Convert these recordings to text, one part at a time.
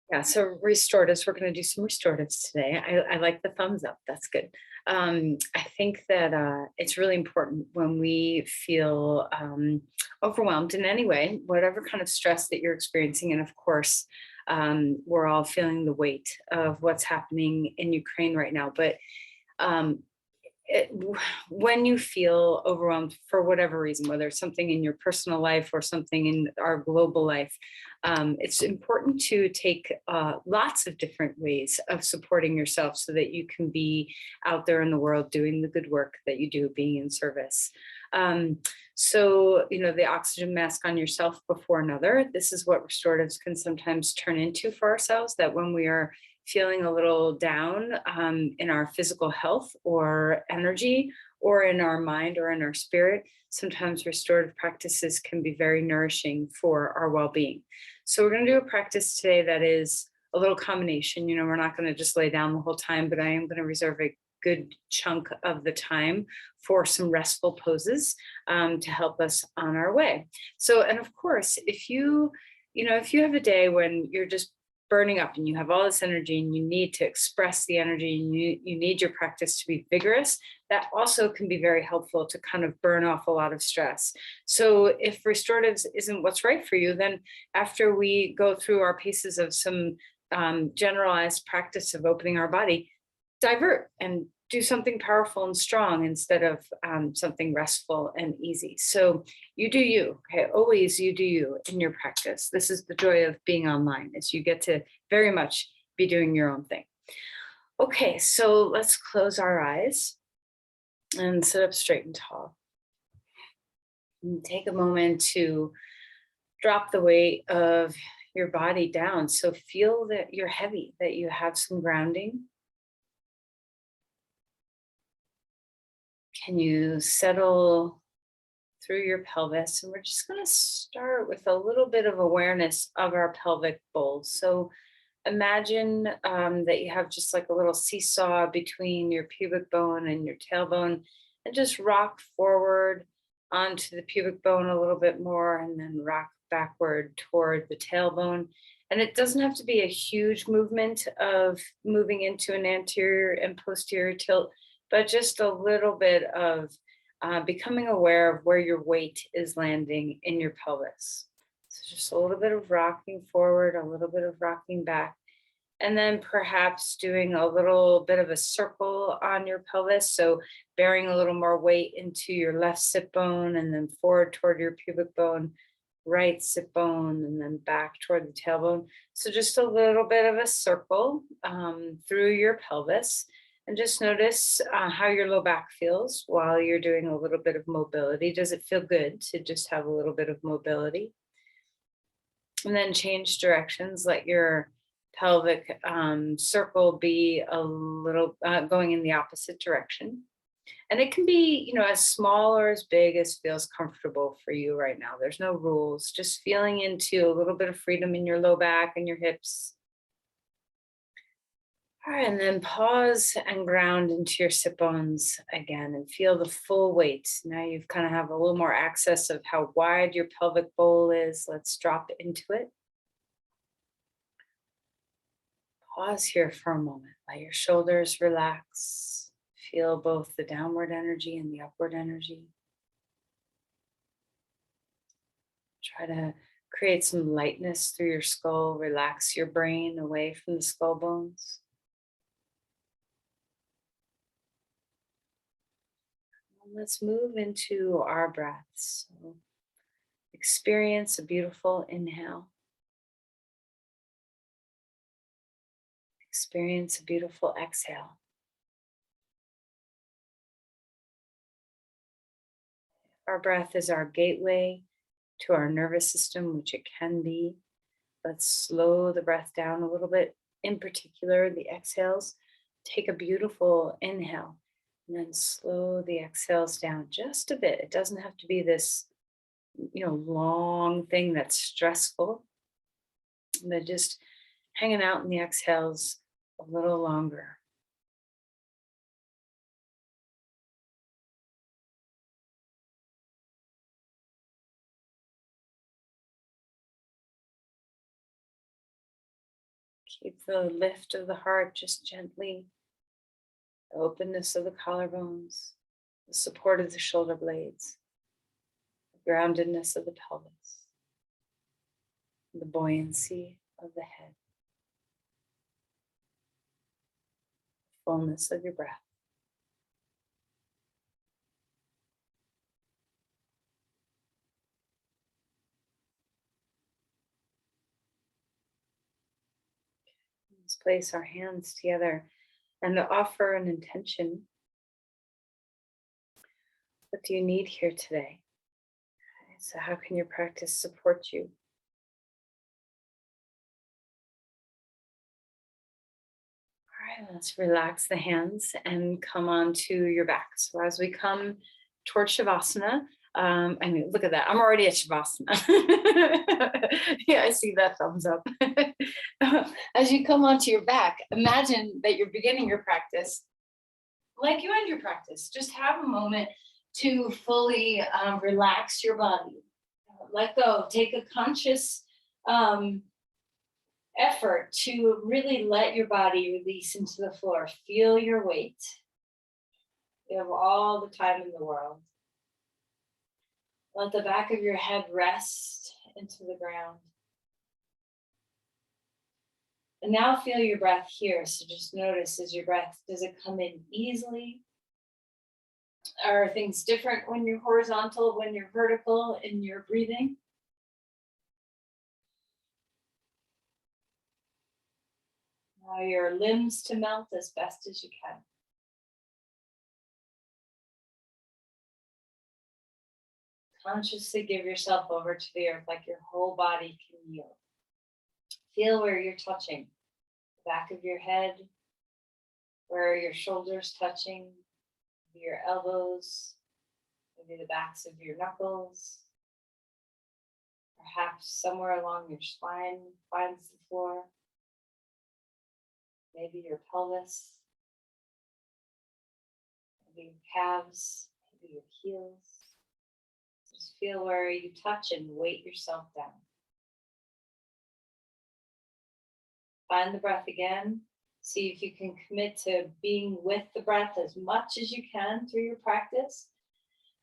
Yeah, so restoratives, we're going to do some restoratives today. I like the thumbs up. That's good. I think that it's really important when we feel overwhelmed in any way, whatever kind of stress that you're experiencing. And of course, we're all feeling the weight of what's happening in Ukraine right now. But um, it, when you feel overwhelmed for whatever reason, whether it's something in your personal life or something in our global life, it's important to take lots of different ways of supporting yourself so that you can be out there in the world doing the good work that you do, being in service. Um, the oxygen mask on yourself before another, this is what restoratives can sometimes turn into for ourselves, that when we are feeling a little down in our physical health or energy, or in our mind or in our spirit, sometimes restorative practices can be very nourishing for our well-being. So we're going to do a practice today that is a little combination. We're not going to just lay down the whole time, but I am going to reserve a good chunk of the time for some restful poses to help us on our way. So, and of course, if you have a day when you're just burning up and you have all this energy and you need to express the energy and you need your practice to be vigorous, that also can be very helpful to kind of burn off a lot of stress. So if restoratives isn't what's right for you, then after we go through our paces of some generalized practice of opening our body, divert and do something powerful and strong instead of something restful and easy. So you do you, okay? Always you do you in your practice. This is the joy of being online, is you get to very much be doing your own thing. Okay, so let's close our eyes and sit up straight and tall. And take a moment to drop the weight of your body down. So feel that you're heavy, that you have some grounding. Can you settle through your pelvis? And we're just going to start with a little bit of awareness of our pelvic bowl. So imagine that you have just like a little seesaw between your pubic bone and your tailbone, and just rock forward onto the pubic bone a little bit more, and then rock backward toward the tailbone. And it doesn't have to be a huge movement of moving into an anterior and posterior tilt, but just a little bit of becoming aware of where your weight is landing in your pelvis. So just a little bit of rocking forward, a little bit of rocking back, and then perhaps doing a little bit of a circle on your pelvis. So bearing a little more weight into your left sit bone, and then forward toward your pubic bone, right sit bone, and then back toward the tailbone. So just a little bit of a circle through your pelvis. And just notice how your low back feels while you're doing a little bit of mobility. Does it feel good to just have a little bit of mobility? And then change directions. Let your pelvic circle be a little going in the opposite direction. And it can be, as small or as big as feels comfortable for you right now. There's no rules, just feeling into a little bit of freedom in your low back and your hips. All right, and then pause and ground into your sit bones again and feel the full weight. Now you've kind of have a little more access of how wide your pelvic bowl is. Let's drop into it. Pause here for a moment. Let your shoulders relax. Feel both the downward energy and the upward energy. Try to create some lightness through your skull. Relax your brain away from the skull bones. Let's move into our breaths. So experience a beautiful inhale. Experience a beautiful exhale. Our breath is our gateway to our nervous system, which it can be. Let's slow the breath down a little bit. In particular, the exhales. Take a beautiful inhale and then slow the exhales down just a bit. It doesn't have to be this, long thing that's stressful, but just hanging out in the exhales a little longer. Keep the lift of the heart just gently, the openness of the collarbones, the support of the shoulder blades, the groundedness of the pelvis, the buoyancy of the head, the fullness of your breath. Let's place our hands together and offer an intention. What do you need here today? So how can your practice support you? All right, let's relax the hands and come onto your back. So as we come towards Shavasana, I mean, look at that. I'm already at Shavasana. Yeah, I see that thumbs up. As you come onto your back, imagine that you're beginning your practice like you end your practice. Just have a moment to fully relax your body. Let go. Take a conscious effort to really let your body release into the floor. Feel your weight. You have all the time in the world. Let the back of your head rest into the ground. And now feel your breath here. So just notice, as your breath, does it come in easily? Are things different when you're horizontal, when you're vertical in your breathing? Allow your limbs to melt as best as you can. Consciously give yourself over to the earth like your whole body can yield. Feel where you're touching. The back of your head, where are your shoulders touching, maybe your elbows, maybe the backs of your knuckles. Perhaps somewhere along your spine finds the floor. Maybe your pelvis, maybe your calves, maybe your heels. Just feel where you touch and weight yourself down. Find the breath again. See if you can commit to being with the breath as much as you can through your practice.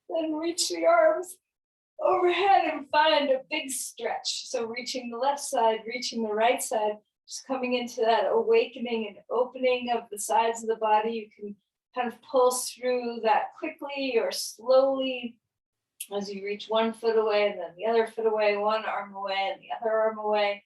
Then reach the arms overhead and find a big stretch. So reaching the left side, reaching the right side, just coming into that awakening and opening of the sides of the body. You can kind of pulse through that quickly or slowly as you reach one foot away and then the other foot away, one arm away and the other arm away.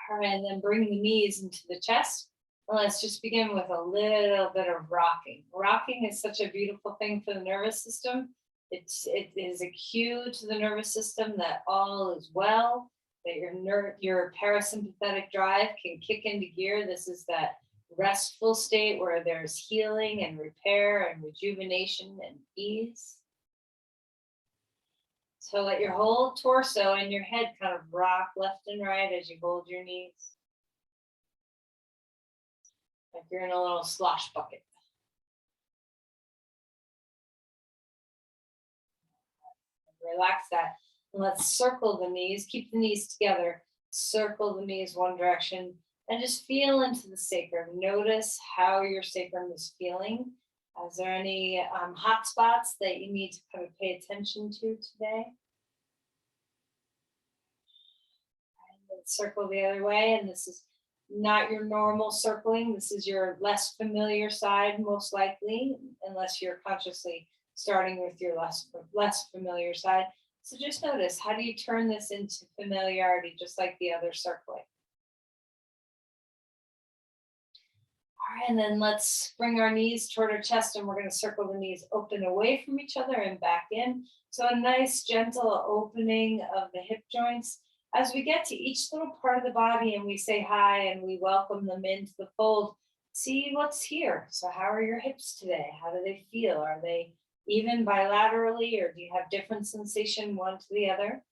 All right, and then bring the knees into the chest. And let's just begin with a little bit of rocking. Rocking is such a beautiful thing for the nervous system. It is a cue to the nervous system that all is well, that your parasympathetic drive can kick into gear. This is that restful state where there's healing and repair and rejuvenation and ease. So let your whole torso and your head kind of rock left and right as you hold your knees. Like you're in a little slosh bucket. Relax that. And let's circle the knees. Keep the knees together. Circle the knees one direction. And just feel into the sacrum. Notice how your sacrum is feeling. Is there any hot spots that you need to kind of pay attention to today? And circle the other way, and this is not your normal circling. This is your less familiar side, most likely, unless you're consciously starting with your less familiar side. So just notice, how do you turn this into familiarity, just like the other circling? All right, and then let's bring our knees toward our chest, and we're going to circle the knees open away from each other and back in. So a nice gentle opening of the hip joints. As we get to each little part of the body and we say hi and we welcome them into the fold, see what's here. So how are your hips today? How do they feel? Are they even bilaterally, or do you have different sensation one to the other?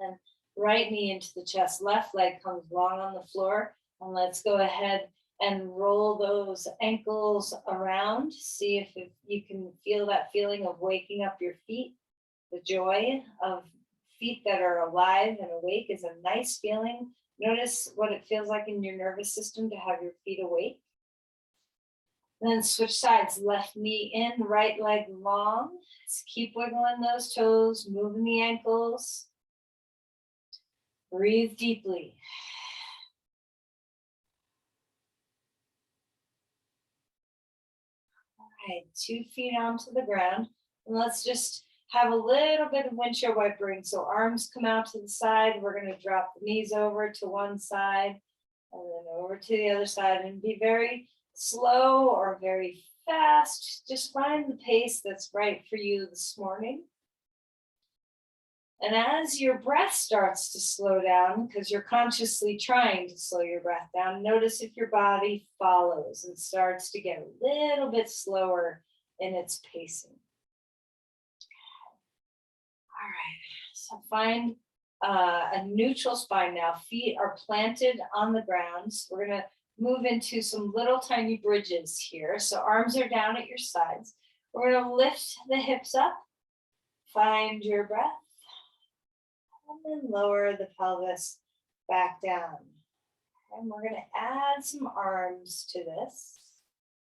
And right knee into the chest, left leg comes long on the floor. And let's go ahead and roll those ankles around. See if you can feel that feeling of waking up your feet, the joy of feet that are alive and awake is a nice feeling. Notice what it feels like in your nervous system to have your feet awake. Then switch sides, left knee in, right leg long. Let's keep wiggling those toes, moving the ankles. Breathe deeply. All right, 2 feet onto the ground. And let's just have a little bit of windshield wipering. So arms come out to the side. We're going to drop the knees over to one side and then over to the other side, and be very slow or very fast. Just find the pace that's right for you this morning. And as your breath starts to slow down, because you're consciously trying to slow your breath down, notice if your body follows and starts to get a little bit slower in its pacing. All right, so find a neutral spine now. Feet are planted on the ground. So we're gonna move into some little tiny bridges here. So arms are down at your sides. We're gonna lift the hips up, find your breath, and then lower the pelvis back down. And we're gonna add some arms to this.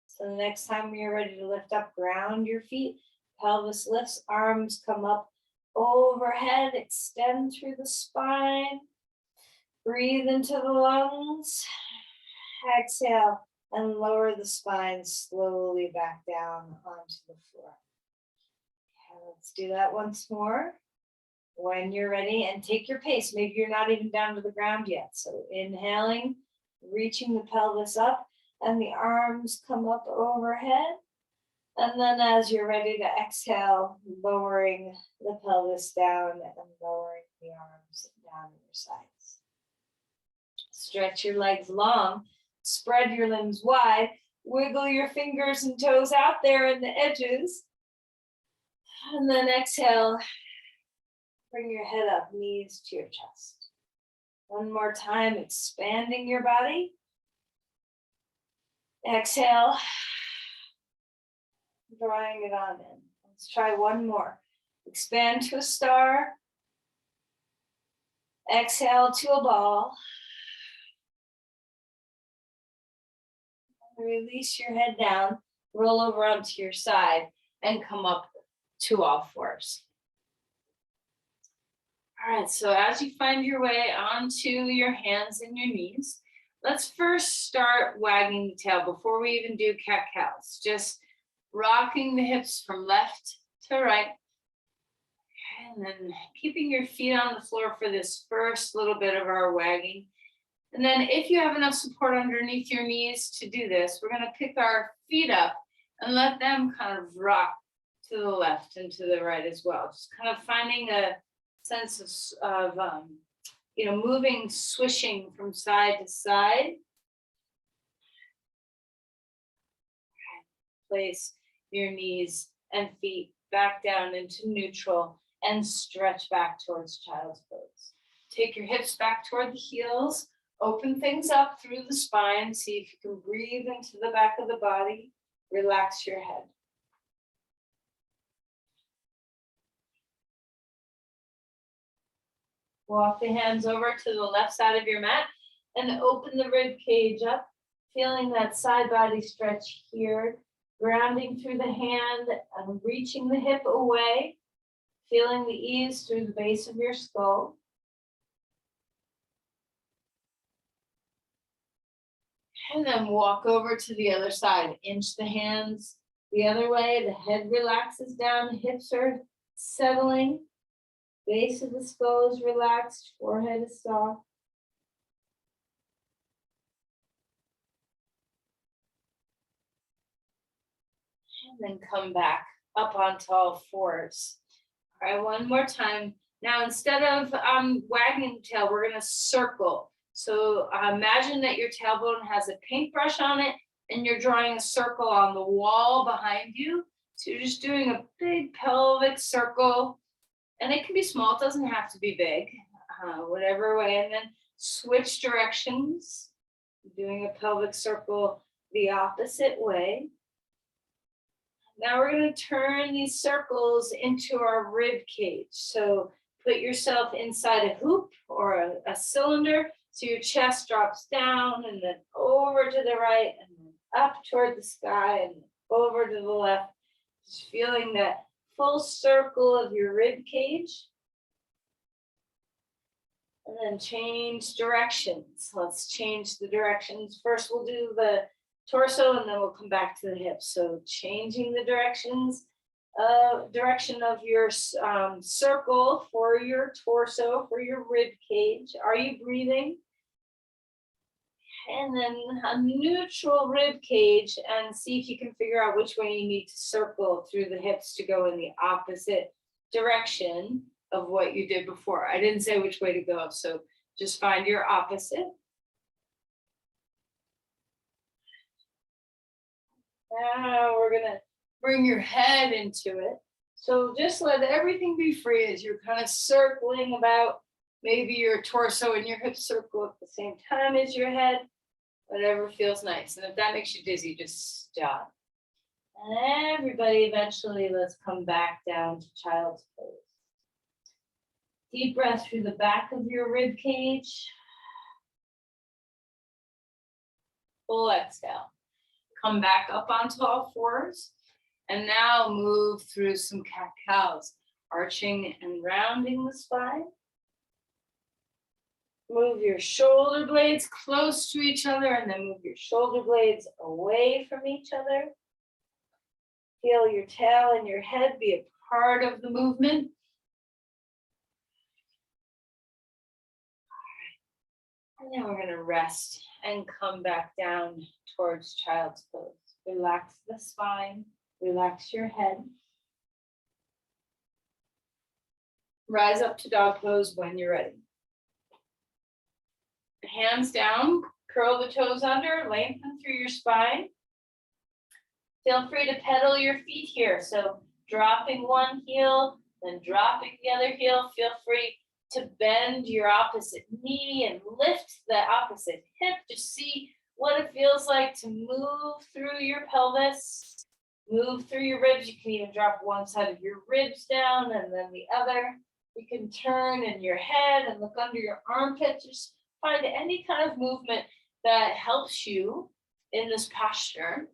So the next time you're ready to lift up, ground your feet, pelvis lifts, arms come up overhead, extend through the spine, breathe into the lungs, exhale, and lower the spine slowly back down onto the floor. Okay, let's do that once more. When you're ready, and take your pace. Maybe you're not even down to the ground yet. So inhaling, reaching the pelvis up, and the arms come up overhead. And then as you're ready to exhale, lowering the pelvis down and lowering the arms down to your sides. Stretch your legs long, spread your limbs wide, wiggle your fingers and toes out there in the edges. And then exhale, bring your head up, knees to your chest. One more time, expanding your body. Exhale. Drawing it on in. Let's try one more. Expand to a star. Exhale to a ball. Release your head down, roll over onto your side, and come up to all fours. All right, so as you find your way onto your hands and your knees, let's first start wagging the tail before we even do cat-cows. Just rocking the hips from left to right. And then keeping your feet on the floor for this first little bit of our wagging. And then if you have enough support underneath your knees to do this, we're going to pick our feet up and let them kind of rock to the left and to the right as well. Just kind of finding a sense of moving, swishing from side to side. Place your knees and feet back down into neutral and stretch back towards child's pose. Take your hips back toward the heels, open things up through the spine, see if you can breathe into the back of the body, relax your head. Walk the hands over to the left side of your mat and open the rib cage up, feeling that side body stretch here. Grounding through the hand and reaching the hip away, feeling the ease through the base of your skull. And then walk over to the other side. Inch the hands the other way. The head relaxes down, the hips are settling. Base of the skull is relaxed, forehead is soft. And then come back up onto all fours. All right, one more time. Now, instead of wagging the tail, we're going to circle. So imagine that your tailbone has a paintbrush on it and you're drawing a circle on the wall behind you. So you're just doing a big pelvic circle. And it can be small, it doesn't have to be big, whatever way. And then switch directions, doing a pelvic circle the opposite way. Now we're going to turn these circles into our rib cage. So put yourself inside a hoop or a cylinder. So your chest drops down and then over to the right and then up toward the sky and over to the left. Just feeling that full circle of your rib cage. And then change directions. Let's change the directions. First, we'll do the torso and then we'll come back to the hips. So changing the directions. Direction of your circle for your torso, for your rib cage. Are you breathing? And then a neutral rib cage, and see if you can figure out which way you need to circle through the hips to go in the opposite direction of what you did before. I didn't say which way to go, so just find your opposite. Now we're gonna bring your head into it. So just let everything be free as you're kind of circling about. Maybe your torso and your hips circle at the same time as your head. Whatever feels nice. And if that makes you dizzy, just stop. And everybody, eventually, let's come back down to child's pose. Deep breath through the back of your rib cage. Full exhale. Come back up onto all fours. And now move through some cat-cows, arching and rounding the spine. Move your shoulder blades close to each other and then move your shoulder blades away from each other. Feel your tail and your head be a part of the movement. All right. And now we're going to rest and come back down towards child's pose. Relax the spine, relax your head. Rise up to dog pose when you're ready. Hands down, curl the toes under, lengthen through your spine. Feel free to pedal your feet here. So dropping one heel, then dropping the other heel. Feel free to bend your opposite knee and lift the opposite hip. Just see what it feels like to move through your pelvis, move through your ribs. You can even drop one side of your ribs down and then the other. You can turn in your head and look under your armpit. Just find any kind of movement that helps you in this posture.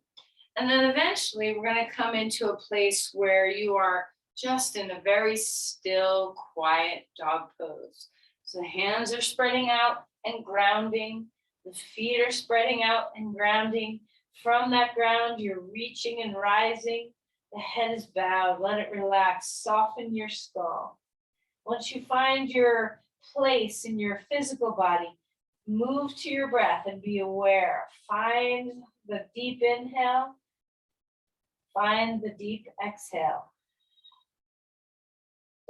And then eventually we're going to come into a place where you are just in a very still, quiet dog pose. So the hands are spreading out and grounding. The feet are spreading out and grounding. From that ground, you're reaching and rising. The head is bowed. Let it relax. Soften your skull. Once you find your place in your physical body, move to your breath and be aware. Find the deep inhale. Find the deep exhale.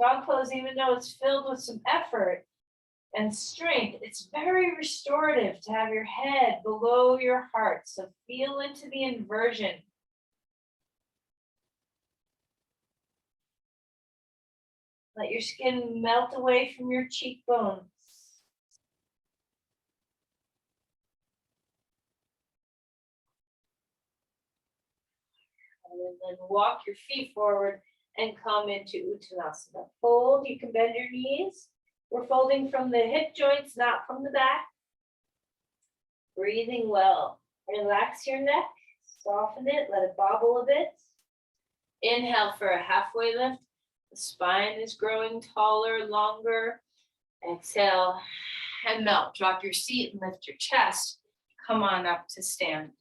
Dog pose, even though it's filled with some effort and strength, it's very restorative to have your head below your heart. So feel into the inversion. Let your skin melt away from your cheekbones. And then walk your feet forward and come into Uttanasana. Fold, you can bend your knees. We're folding from the hip joints, not from the back. Breathing well. Relax your neck, soften it, let it bobble a bit. Inhale for a halfway lift. The spine is growing taller, longer. Exhale and melt. Drop your seat and lift your chest. Come on up to stand.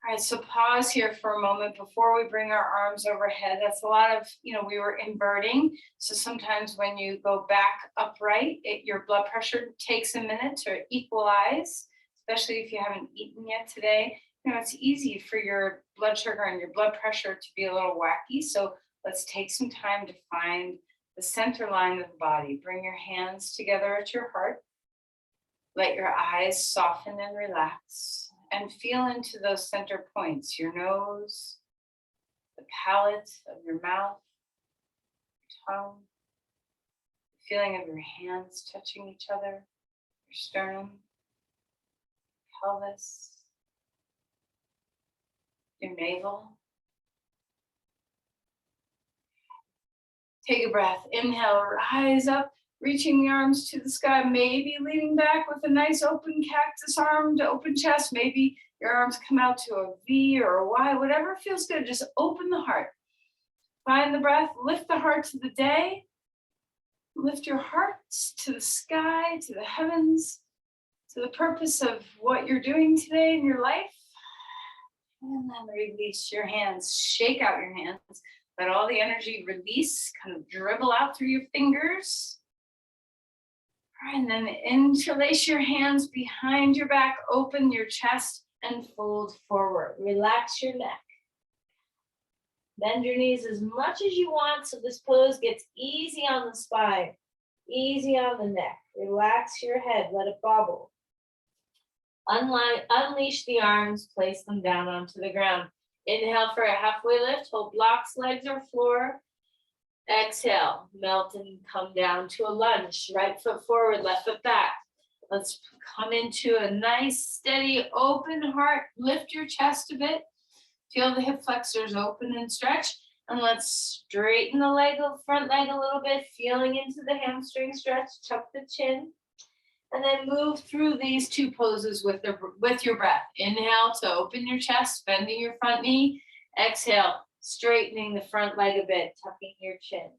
All right, so pause here for a moment before we bring our arms overhead. That's a lot of, we were inverting. So sometimes when you go back upright, your blood pressure takes a minute to equalize, especially if you haven't eaten yet today. It's easy for your blood sugar and your blood pressure to be a little wacky. So let's take some time to find the center line of the body. Bring your hands together at your heart. Let your eyes soften and relax. And feel into those center points, your nose, the palate of your mouth, your tongue, the feeling of your hands touching each other, your sternum, pelvis, your navel. Take a breath. Inhale, rise up, reaching the arms to the sky, maybe leaning back with a nice open cactus arm to open chest. Maybe your arms come out to a V or a Y, whatever feels good. Just open the heart. Find the breath, lift the heart to the day. Lift your hearts to the sky, to the heavens, to the purpose of what you're doing today in your life. And then release your hands, shake out your hands. Let all the energy release, kind of dribble out through your fingers. All right, and then interlace your hands behind your back, open your chest and fold forward. Relax your neck. Bend your knees as much as you want so this pose gets easy on the spine, easy on the neck. Relax your head, let it bobble. Unleash the arms, place them down onto the ground. Inhale for a halfway lift, hold blocks, legs, or floor. Exhale, melt and come down to a lunge. Right foot forward, left foot back. Let's come into a nice, steady, open heart. Lift your chest a bit. Feel the hip flexors open and stretch. And let's straighten the leg, front leg a little bit, feeling into the hamstring stretch, tuck the chin. And then move through these two poses with your breath. Inhale to open your chest, bending your front knee. Exhale, straightening the front leg a bit, tucking your chin.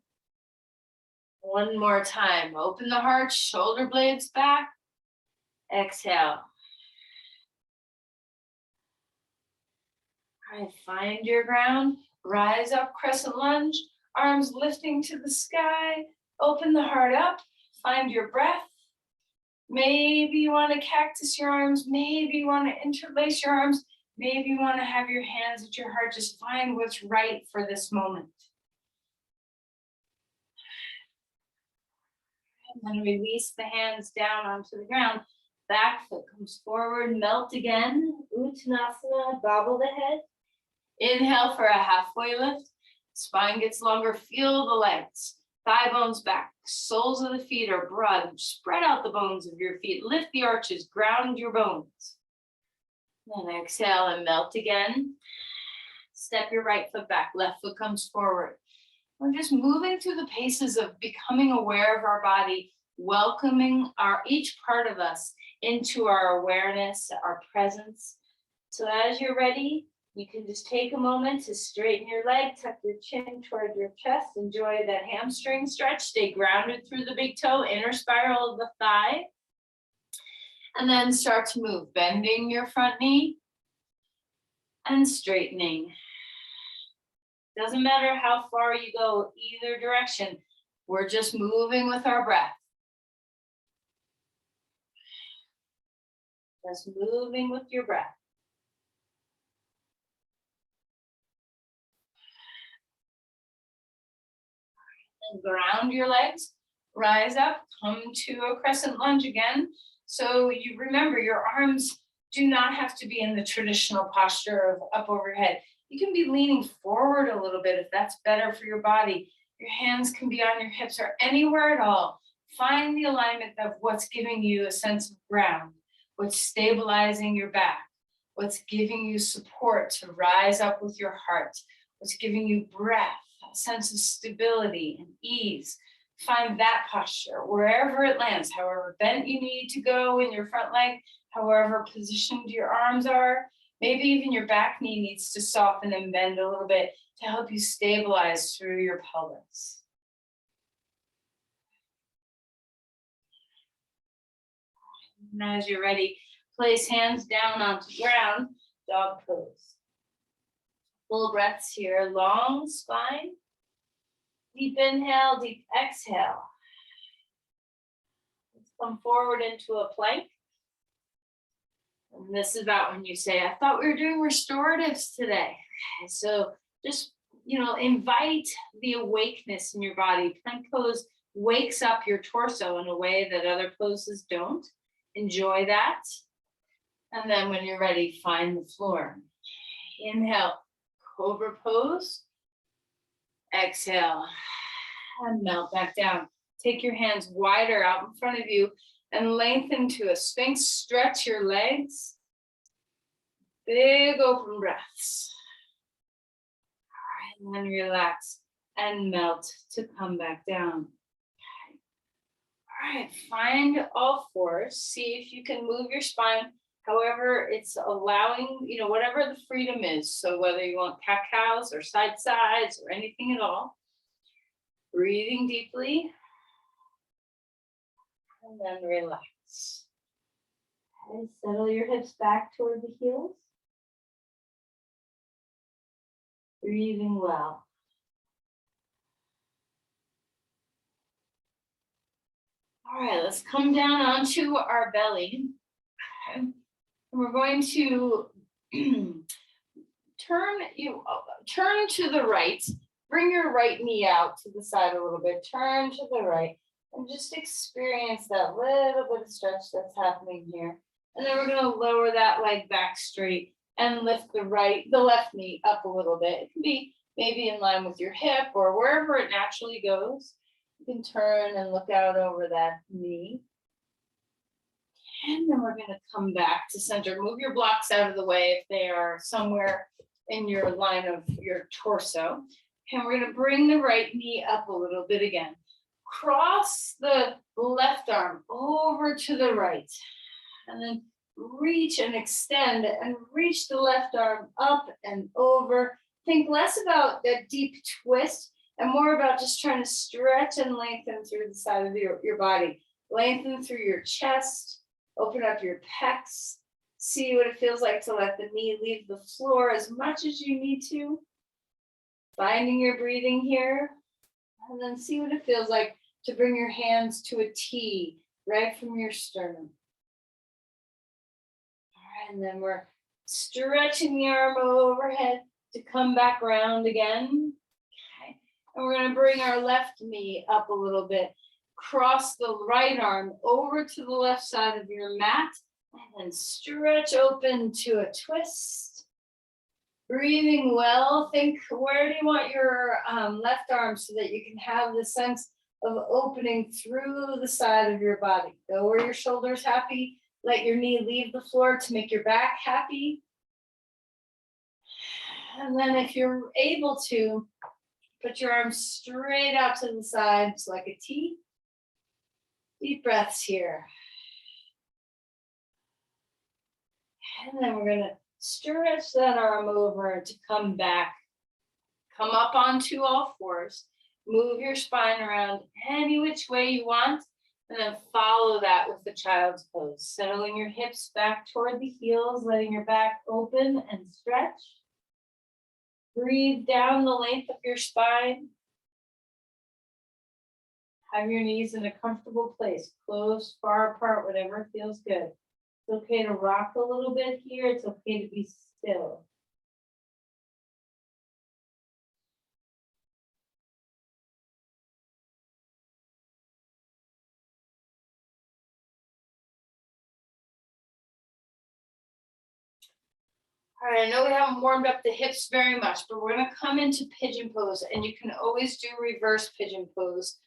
One more time. Open the heart, shoulder blades back. Exhale. All right, find your ground. Rise up, crescent lunge. Arms lifting to the sky. Open the heart up. Find your breath. Maybe you want to cactus your arms. Maybe you want to interlace your arms. Maybe you want to have your hands at your heart. Just find what's right for this moment. And then release the hands down onto the ground. Back foot comes forward, melt again. Uttanasana, bobble the head. Inhale for a halfway lift. Spine gets longer, feel the legs. Thigh bones back, soles of the feet are broad. Spread out the bones of your feet. Lift the arches, ground your bones. Then exhale and melt again. Step your right foot back, left foot comes forward. We're just moving through the paces of becoming aware of our body, welcoming each part of us into our awareness, our presence. So as you're ready, you can just take a moment to straighten your leg, tuck your chin toward your chest, enjoy that hamstring stretch, stay grounded through the big toe, inner spiral of the thigh. And then start to move, bending your front knee and straightening. Doesn't matter how far you go, either direction. We're just moving with our breath. Just moving with your breath. And ground your legs, rise up, come to a crescent lunge again. So you remember your arms do not have to be in the traditional posture of up overhead. You can be leaning forward a little bit if that's better for your body. Your hands can be on your hips or anywhere at all. Find the alignment of what's giving you a sense of ground, what's stabilizing your back, what's giving you support to rise up with your heart, what's giving you breath, a sense of stability and ease. Find that posture wherever it lands, however bent you need to go in your front leg, however positioned your arms are. Maybe even your back knee needs to soften and bend a little bit to help you stabilize through your pelvis. And as you're ready, place hands down onto the ground, dog pose. Full breaths here, long spine. Deep inhale, deep exhale. Let's come forward into a plank. And this is about when you say, I thought we were doing restoratives today. Okay, so just, invite the awakeness in your body. Plank pose wakes up your torso in a way that other poses don't. Enjoy that. And then when you're ready, find the floor. Inhale, cobra pose. Exhale, and melt back down. Take your hands wider out in front of you and lengthen to a Sphinx. Stretch your legs. Big open breaths. All right, and then relax. and melt to come back down. Okay. All right, find all fours. See if you can move your spine. However, it's allowing, whatever the freedom is. So whether you want cat-cows or side sides or anything at all. Breathing deeply. And then relax. Okay, settle your hips back toward the heels. Breathing well. All right, let's come down onto our belly. Okay. And we're going to turn to the right. Bring your right knee out to the side a little bit. Turn to the right and just experience that little bit of stretch that's happening here. And then we're going to lower that leg back straight and lift the left knee up a little bit. It can be maybe in line with your hip or wherever it naturally goes. You can turn and look out over that knee. And then we're going to come back to center. Move your blocks out of the way if they are somewhere in your line of your torso. And we're going to bring the right knee up a little bit again. Cross the left arm over to the right. And then reach and extend and reach the left arm up and over. Think less about that deep twist and more about just trying to stretch and lengthen through the side of your body. Lengthen through your chest. Open up your pecs. See what it feels like to let the knee leave the floor as much as you need to. Finding your breathing here. And then see what it feels like to bring your hands to a T right from your sternum. All right, and then we're stretching the arm overhead to come back around again. Okay. And we're going to bring our left knee up a little bit. Cross the right arm over to the left side of your mat and then stretch open to a twist. Breathing well. Think, where do you want your left arm so that you can have the sense of opening through the side of your body. Go where your shoulder's happy. Let your knee leave the floor to make your back happy. And then if you're able to, put your arms straight out to the sides like a T. Deep breaths here. And then we're going to stretch that arm over to come back. Come up onto all fours. Move your spine around any which way you want. And then follow that with the child's pose. Settling your hips back toward the heels, letting your back open and stretch. Breathe down the length of your spine. Have your knees in a comfortable place, close, far apart, whatever feels good. It's okay to rock a little bit here. It's okay to be still. All right, I know we haven't warmed up the hips very much, but we're going to come into pigeon pose, and you can always do reverse pigeon pose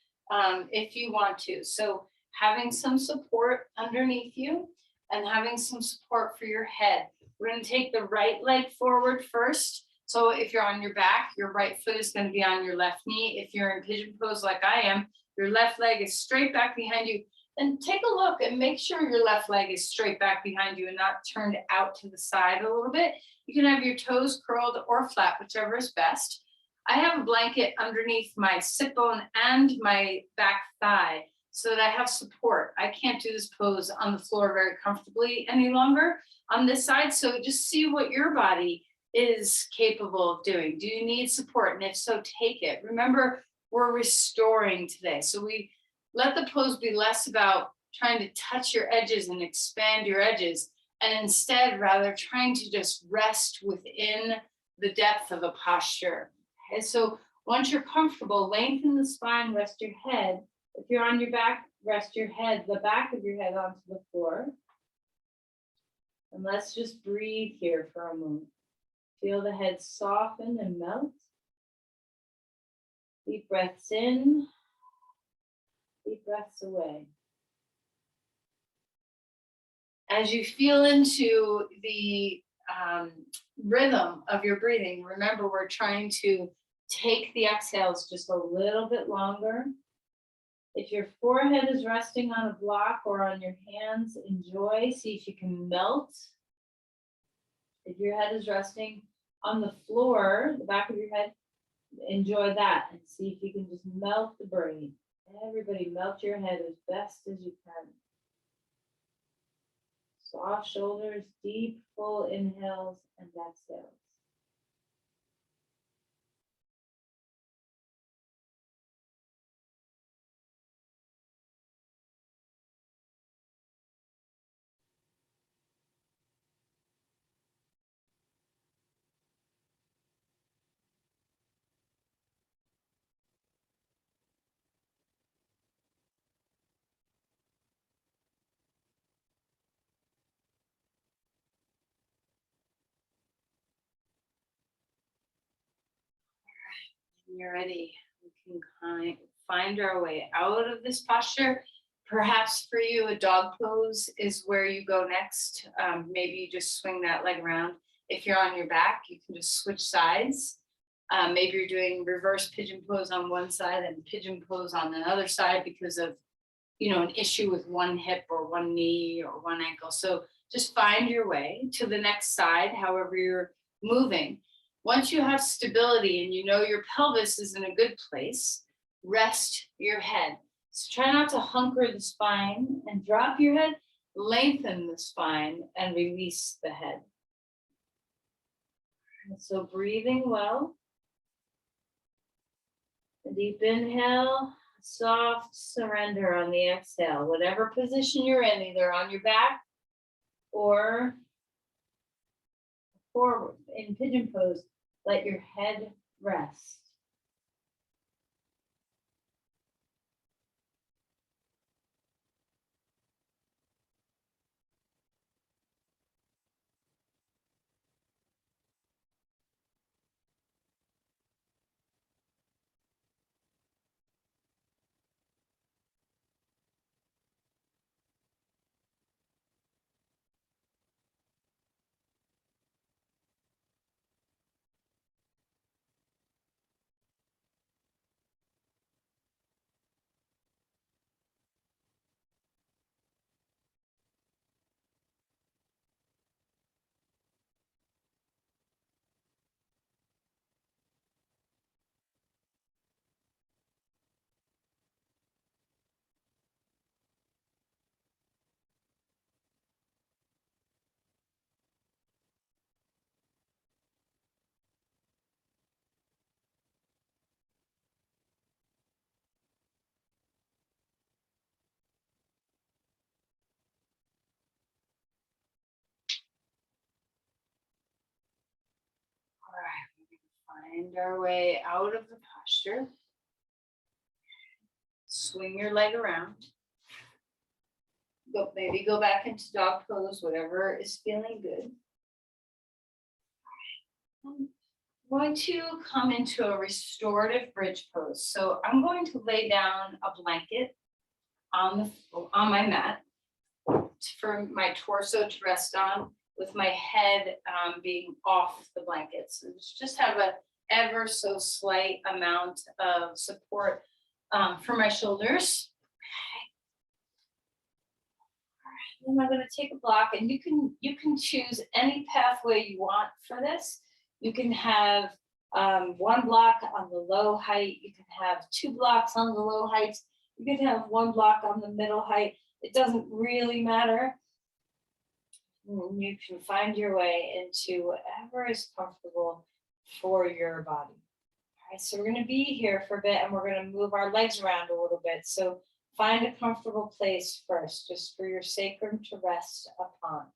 if you want to. So having some support underneath you and having some support for your head. We're going to take the right leg forward first. So if you're on your back, your right foot is going to be on your left knee. If you're in pigeon pose like I am, your left leg is straight back behind you. And take a look and make sure your left leg is straight back behind you and not turned out to the side a little bit. You can have your toes curled or flat, whichever is best. I have a blanket underneath my sit bone and my back thigh so that I have support. I can't do this pose on the floor very comfortably any longer on this side. So just see what your body is capable of doing. Do you need support? And if so, take it. Remember, we're restoring today. So we let the pose be less about trying to touch your edges and expand your edges, and instead rather trying to just rest within the depth of a posture. Okay, so once you're comfortable, lengthen the spine, rest your head. If you're on your back, rest your head, the back of your head onto the floor. And let's just breathe here for a moment. Feel the head soften and melt. Deep breaths in. Deep breaths away. As you feel into the rhythm of your breathing, remember we're trying to Take the exhales just a little bit longer. If your forehead is resting on a block or on your hands, enjoy. See if you can melt. If your head is resting on the floor, the back of your head, enjoy that and see if you can just melt the brain. Everybody melt your head as best as you can. Soft shoulders, deep, full inhales and exhales. When you're ready, we can find our way out of this posture. Perhaps for you, a dog pose is where you go next. Maybe you just swing that leg around. If you're on your back, you can just switch sides. Maybe you're doing reverse pigeon pose on one side and pigeon pose on the other side because of, an issue with one hip or one knee or one ankle. So just find your way to the next side, however you're moving. Once you have stability and you know your pelvis is in a good place, rest your head. So try not to hunker the spine and drop your head, lengthen the spine and release the head. And so breathing well. A deep inhale, soft surrender on the exhale. Whatever position you're in, either on your back or forward in pigeon pose, let your head rest. All right, we're going to find our way out of the posture. Swing your leg around. Maybe go back into dog pose, whatever is feeling good. I'm going to come into a restorative bridge pose. So I'm going to lay down a blanket on my mat for my torso to rest on, with my head being off the blanket. So just have a ever so slight amount of support for my shoulders. Then I'm going to take a block, and you can choose any pathway you want for this. You can have one block on the low height. You can have two blocks on the low heights. You can have one block on the middle height. It doesn't really matter. You can find your way into whatever is comfortable for your body. All right, so we're going to be here for a bit, and we're going to move our legs around a little bit. So find a comfortable place first, just for your sacrum to rest upon.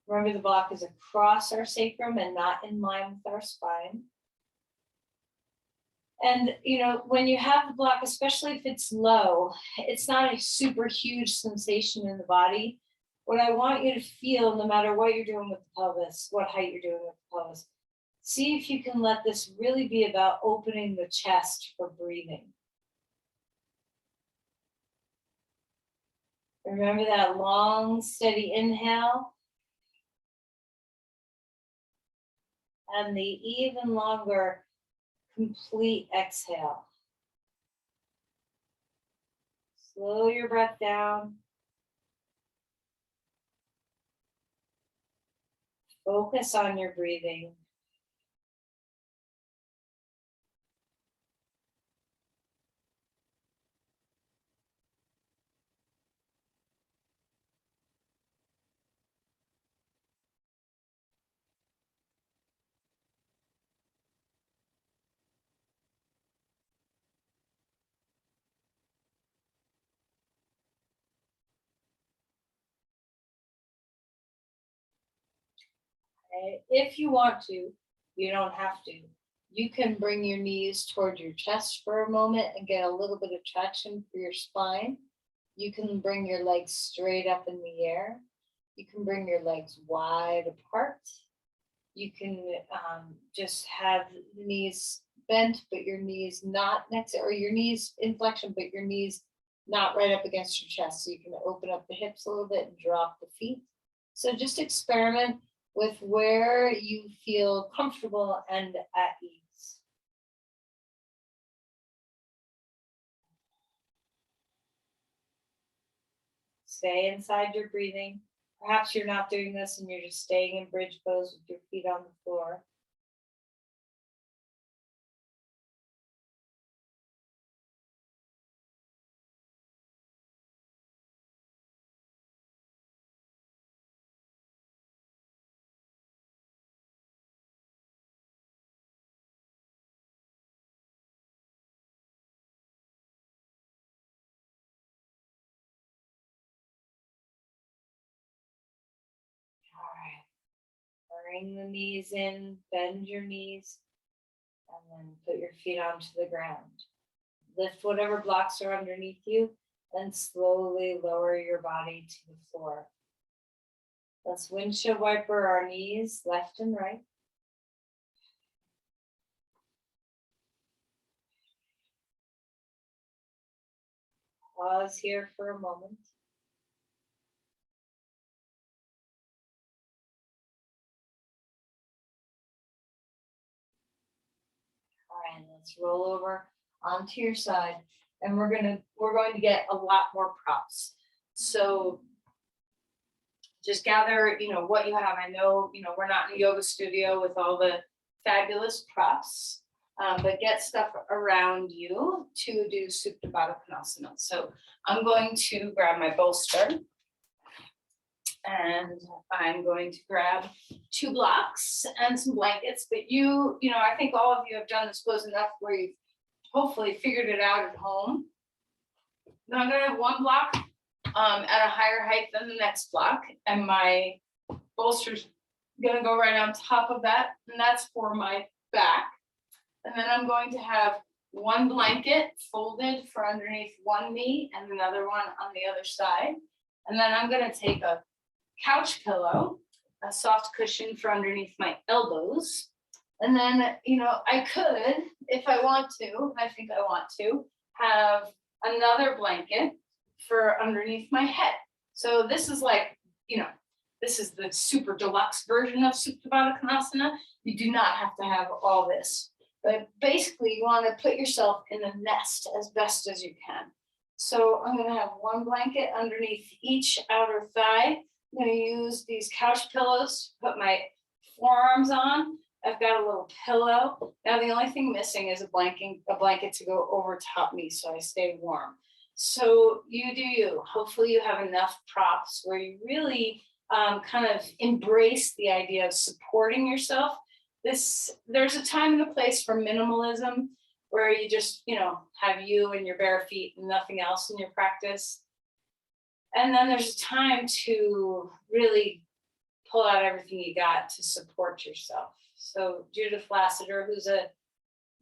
Remember, the block is across our sacrum and not in line with our spine. And, when you have the block, especially if it's low, it's not a super huge sensation in the body. What I want you to feel, no matter what you're doing with the pelvis, what height you're doing with the pelvis, see if you can let this really be about opening the chest for breathing. Remember that long, steady inhale. And the even longer complete exhale. Slow your breath down. Focus on your breathing. Okay? If you want to, you don't have to. You can bring your knees toward your chest for a moment and get a little bit of traction for your spine. You can bring your legs straight up in the air. You can bring your legs wide apart. You can just have the knees bent, but your knees not next, or your knees in flexion, but your knees not right up against your chest. So you can open up the hips a little bit and drop the feet. So just experiment with where you feel comfortable and at ease. Stay inside your breathing. Perhaps you're not doing this and you're just staying in bridge pose with your feet on the floor. All right. Bring the knees in, bend your knees, and then put your feet onto the ground. Lift whatever blocks are underneath you, and slowly lower your body to the floor. Let's windshield wiper our knees left and right. Pause here for a moment. All right, let's roll over onto your side, and we're going to get a lot more props. So just gather, what you have. I know, we're not in a yoga studio with all the fabulous props, but get stuff around you to do Supta Baddha Konasana. So I'm going to grab my bolster, and I'm going to grab 2 blocks and some blankets. But I think all of you have done this pose enough where you've hopefully figured it out at home. Now I'm gonna have 1 block at a higher height than the next block, and my bolster's gonna go right on top of that, and that's for my back. And then I'm going to have 1 blanket folded for underneath one knee and another one on the other side. And then I'm gonna take a couch pillow, a soft cushion for underneath my elbows. And then, I could, if I want to, I think I want to, have another blanket for underneath my head. So this is like, this is the super deluxe version of Supta Baddha Konasana. You do not have to have all this. But basically, you want to put yourself in a nest as best as you can. So I'm going to have 1 blanket underneath each outer thigh. I'm going to use these couch pillows to put my forearms on. I've got a little pillow. Now the only thing missing is a blanket to go over top me so I stay warm. So you do you. Hopefully you have enough props where you really kind of embrace the idea of supporting yourself. There's a time and a place for minimalism where you just, have you and your bare feet and nothing else in your practice. And then there's a time to really pull out everything you got to support yourself. So Judith Lassiter, who's a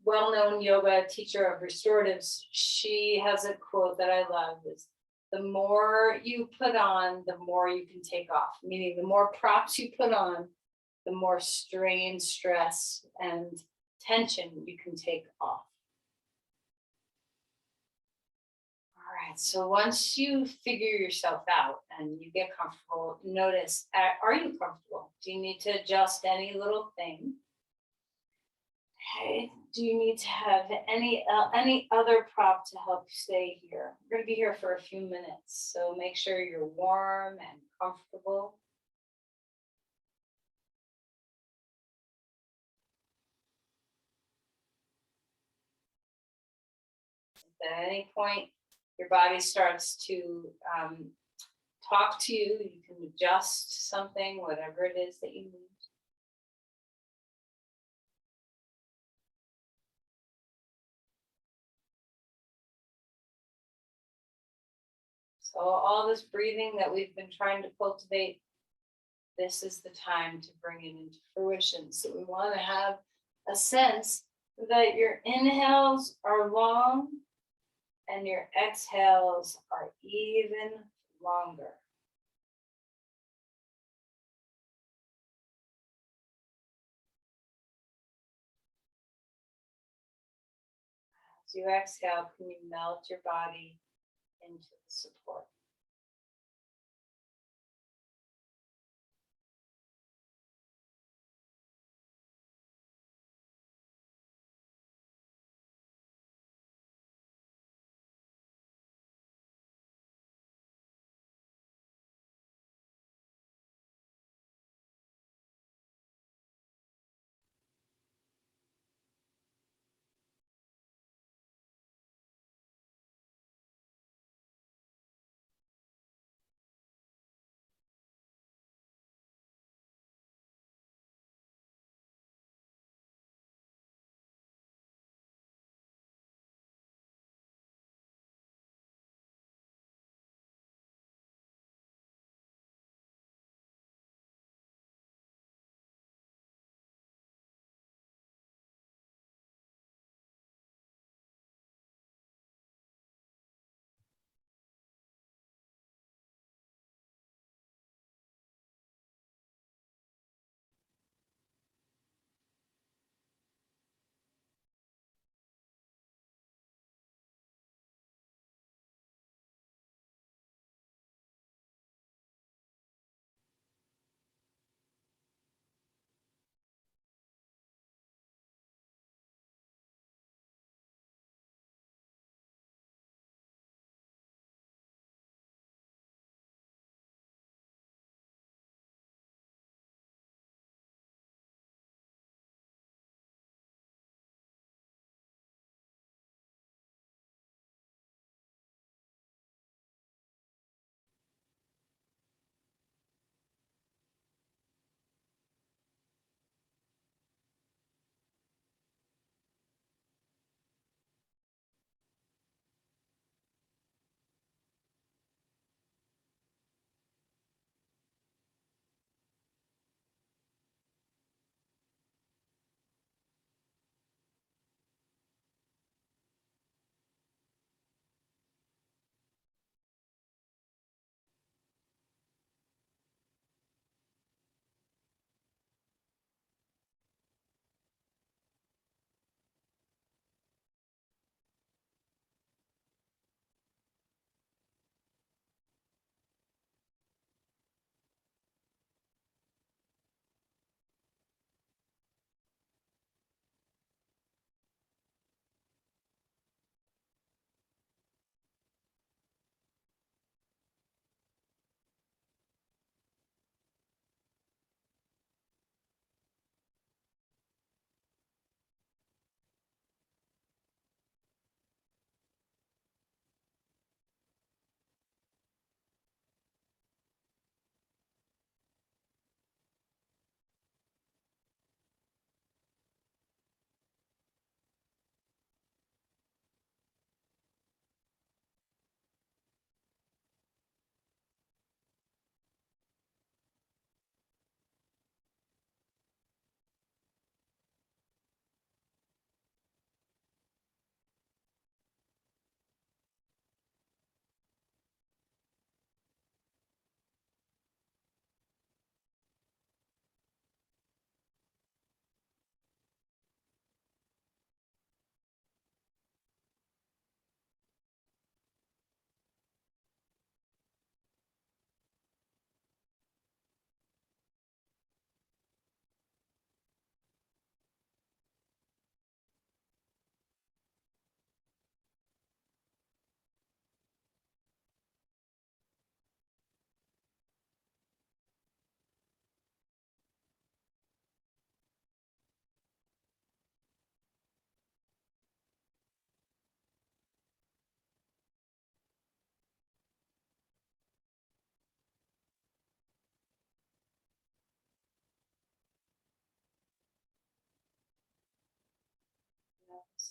well-known yoga teacher of restoratives, she has a quote that I love, is the more you put on, the more you can take off. Meaning the more props you put on, the more strain, stress, and tension you can take off. All right, so once you figure yourself out and you get comfortable, notice, are you comfortable? Do you need to adjust any little thing? Okay, do you need to have any other prop to help you stay here? We're gonna be here for a few minutes, so make sure you're warm and comfortable. If at any point your body starts to talk to you, you can adjust something, whatever it is that you need. So all this breathing that we've been trying to cultivate, this is the time to bring it into fruition. So we want to have a sense that your inhales are long and your exhales are even longer. As you exhale, can you melt your body into the support?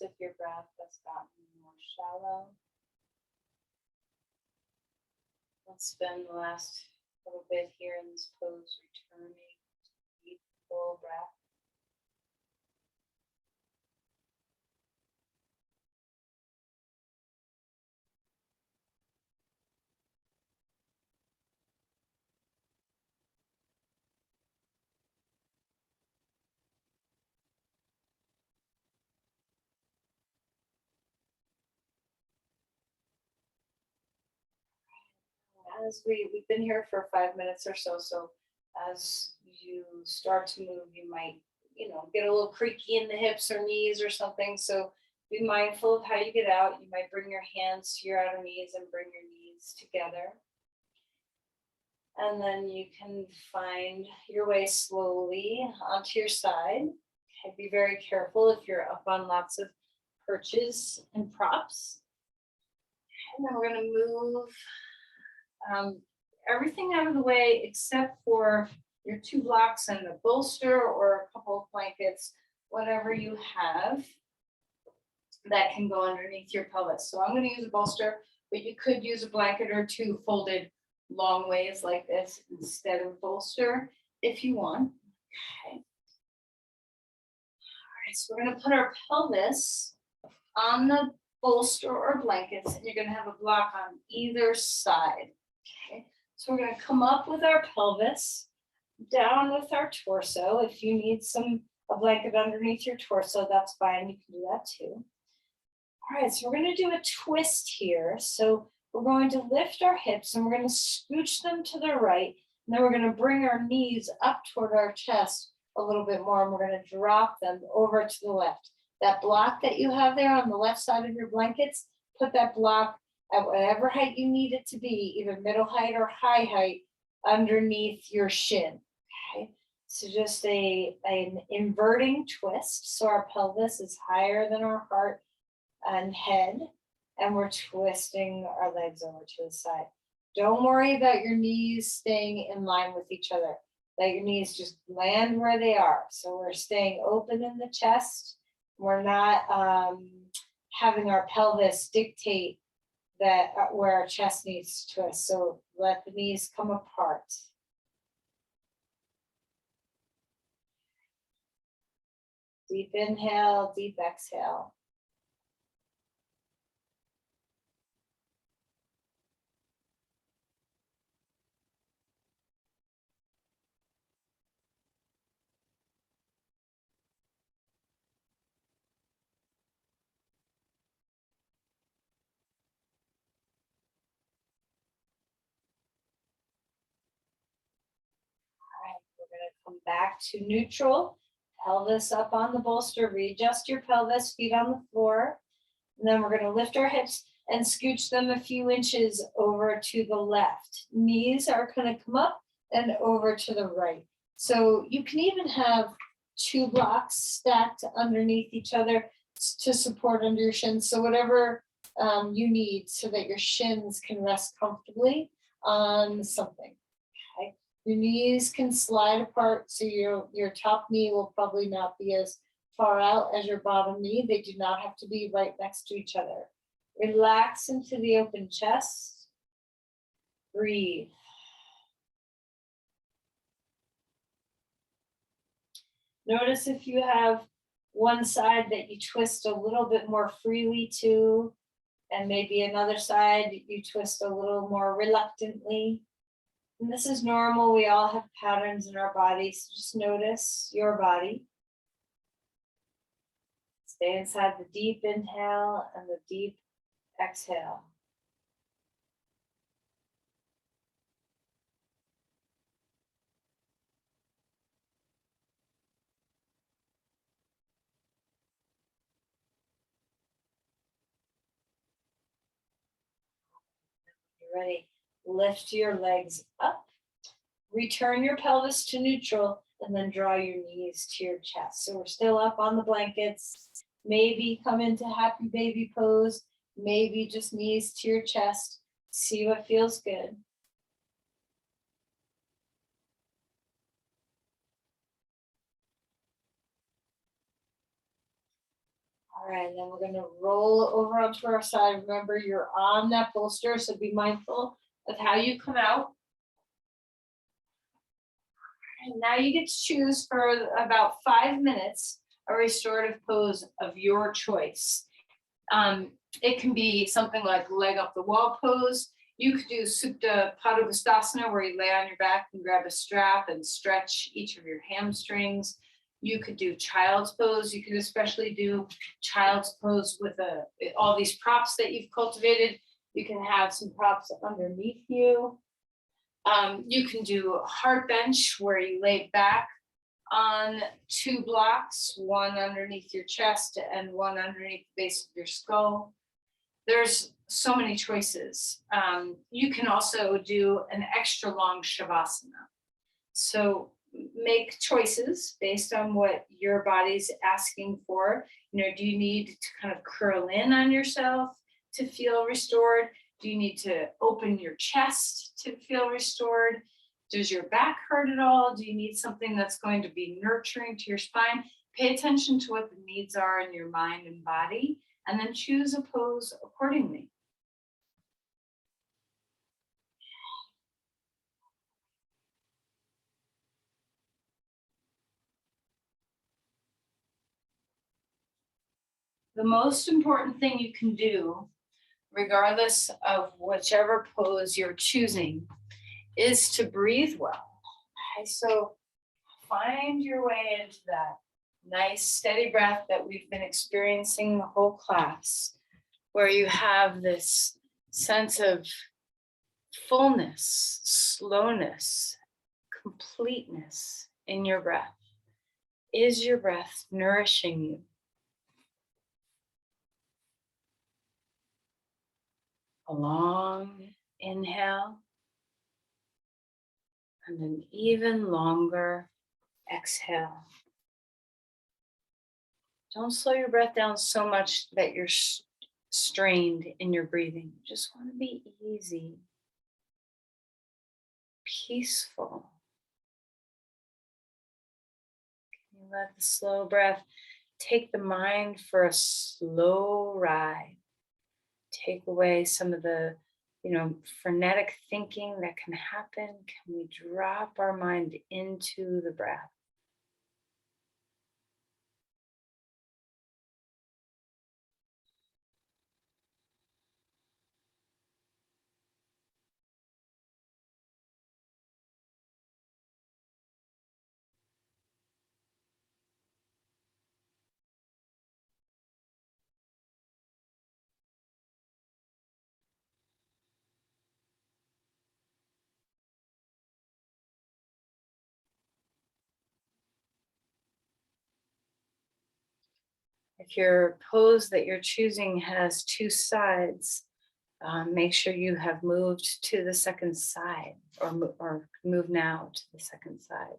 if your breath has gotten more shallow. Let's spend the last little bit here in this pose, returning to deep, full breath. As we've been here for 5 minutes or so, so as you start to move, you might, get a little creaky in the hips or knees or something. So be mindful of how you get out. You might bring your hands to your outer knees and bring your knees together. And then you can find your way slowly onto your side. Okay, be very careful if you're up on lots of perches and props. And then we're going to move everything out of the way except for your 2 blocks and a bolster or a couple of blankets, whatever you have that can go underneath your pelvis. So I'm going to use a bolster, but you could use a blanket or 2 folded long ways like this instead of bolster if you want. Okay. All right, so we're going to put our pelvis on the bolster or blankets, and you're going to have a block on either side. Okay, so we're going to come up with our pelvis, down with our torso. If you need a blanket underneath your torso, that's fine. You can do that too. All right, so we're going to do a twist here. So we're going to lift our hips and we're going to scooch them to the right. And then we're going to bring our knees up toward our chest a little bit more. And we're going to drop them over to the left. That block that you have there on the left side of your blankets, put that block at whatever height you need it to be, either middle height or high height, underneath your shin. Okay, so just an inverting twist. So our pelvis is higher than our heart and head, and we're twisting our legs over to the side. Don't worry about your knees staying in line with each other. Let your knees just land where they are. So we're staying open in the chest. We're not having our pelvis dictate that where our chest needs to twist. So let the knees come apart. Deep inhale, deep exhale. We're going to come back to neutral, pelvis up on the bolster, readjust your pelvis, feet on the floor. And then we're going to lift our hips and scooch them a few inches over to the left. Knees are going to come up and over to the right. So you can even have 2 blocks stacked underneath each other to support under your shins. So whatever you need so that your shins can rest comfortably on something. Okay. Your knees can slide apart, so your top knee will probably not be as far out as your bottom knee. They do not have to be right next to each other. Relax into the open chest. Breathe. Notice if you have one side that you twist a little bit more freely to, and maybe another side you twist a little more reluctantly. And this is normal. We all have patterns in our bodies. So just notice your body. Stay inside the deep inhale and the deep exhale. You're ready. Lift your legs up. Return your pelvis to neutral and then draw your knees to your chest. So we're still up on the blankets. Maybe come into happy baby pose. Maybe just knees to your chest. See what feels good. All All right, then we're gonna roll over onto our side. Remember, you're on that bolster, so be mindful of how you come out. And now you get to choose for about 5 minutes a restorative pose of your choice. It can be something like leg up the wall pose. You could do Supta Padangusthasana, where you lay on your back and grab a strap and stretch each of your hamstrings. You could do child's pose. You could especially do child's pose with all these props that you've cultivated. You can have some props underneath you. You can do a heart bench, where you lay back on 2 blocks, one underneath your chest and one underneath the base of your skull. There's so many choices. You can also do an extra long Shavasana. So make choices based on what your body's asking for. Do you need to kind of curl in on yourself to feel restored? Do you need to open your chest to feel restored? Does your back hurt at all? Do you need something that's going to be nurturing to your spine? Pay attention to what the needs are in your mind and body, and then choose a pose accordingly. The most important thing you can do, regardless of whichever pose you're choosing, is to breathe well. Okay, so find your way into that nice steady breath that we've been experiencing the whole class, where you have this sense of fullness, slowness, completeness in your breath. Is your breath nourishing you? A long inhale and an even longer exhale. Don't slow your breath down so much that you're strained in your breathing. You just want to be easy, peaceful. You let the slow breath take the mind for a slow ride. Take away some of the, frenetic thinking that can happen. Can we drop our mind into the breath? If your pose that you're choosing has 2 sides, make sure you have moved to the second side, or move now to the second side.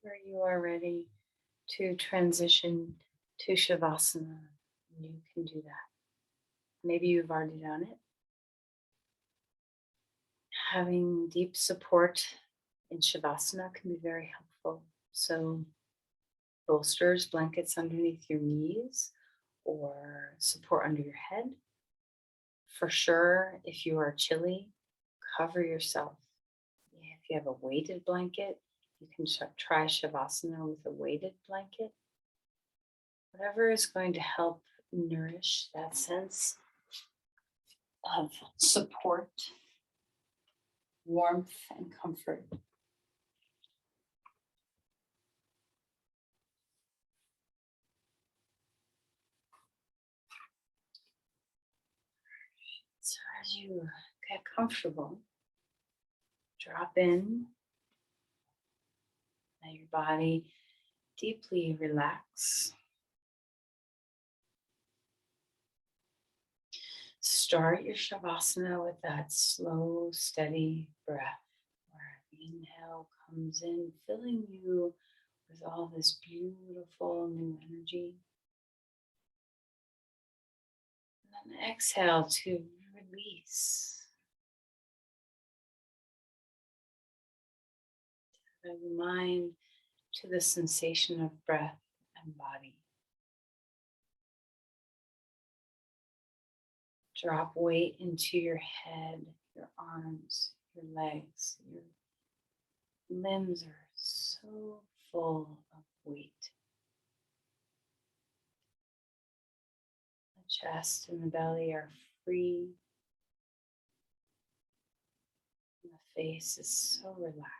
Where you are ready to transition to Shavasana, you can do that. Maybe you've already done it. Having deep support in Shavasana can be very helpful. So bolsters, blankets underneath your knees, or support under your head. For sure, if you are chilly, cover yourself. If you have a weighted blanket, you can try Shavasana with a weighted blanket. Whatever is going to help nourish that sense of support, warmth, and comfort. So as you get comfortable, drop in, let your body deeply relax. Start your Shavasana with that slow, steady breath where the inhale comes in, filling you with all this beautiful new energy. And then exhale to release. Bring the mind to the sensation of breath and body. Drop weight into your head, your arms, your legs. Your limbs are so full of weight. The chest and the belly are free. And the face is so relaxed.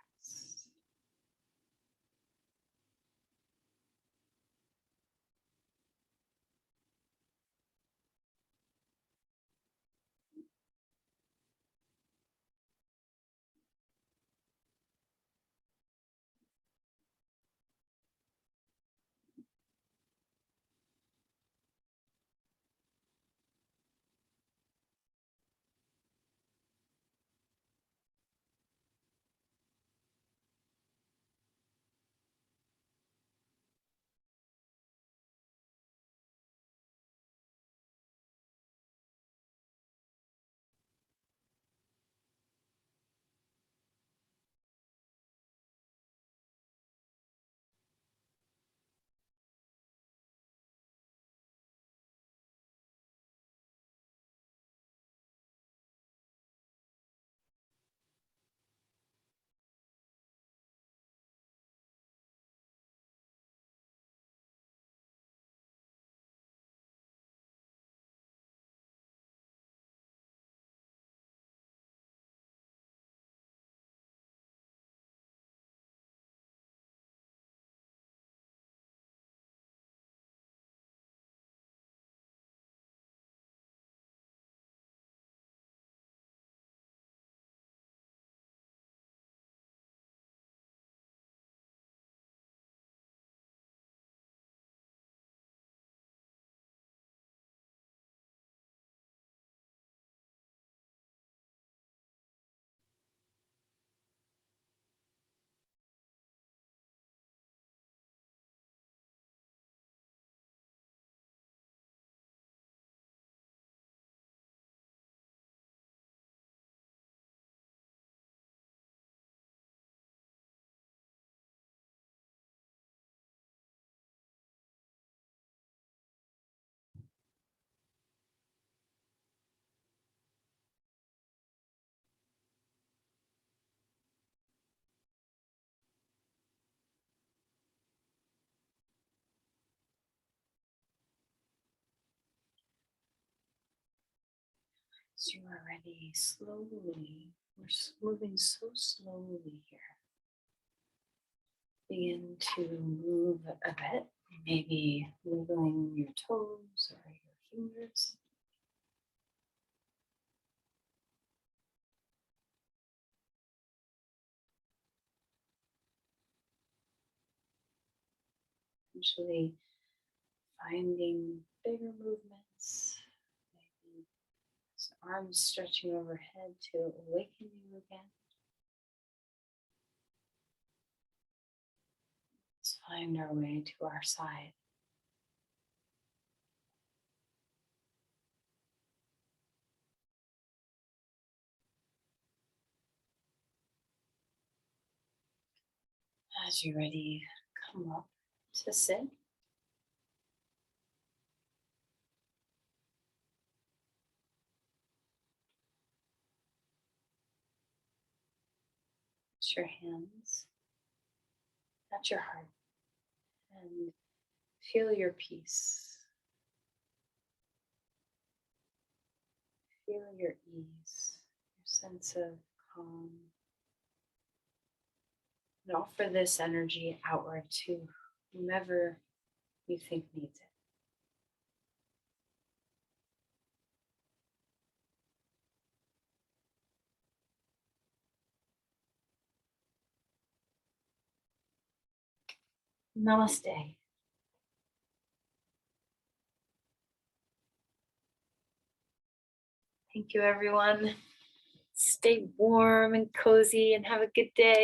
As you are ready, slowly, we're moving so slowly here. Begin to move a bit, maybe wiggling your toes or your fingers. Eventually finding bigger movements, maybe arms stretching overhead to awaken you again. Let's find our way to our side. As you're ready, come up to sit. Put your hands at your heart and feel your peace. Feel your ease, your sense of calm. And offer this energy outward to whomever you think needs it. Namaste. Thank you, everyone. Stay warm and cozy and have a good day.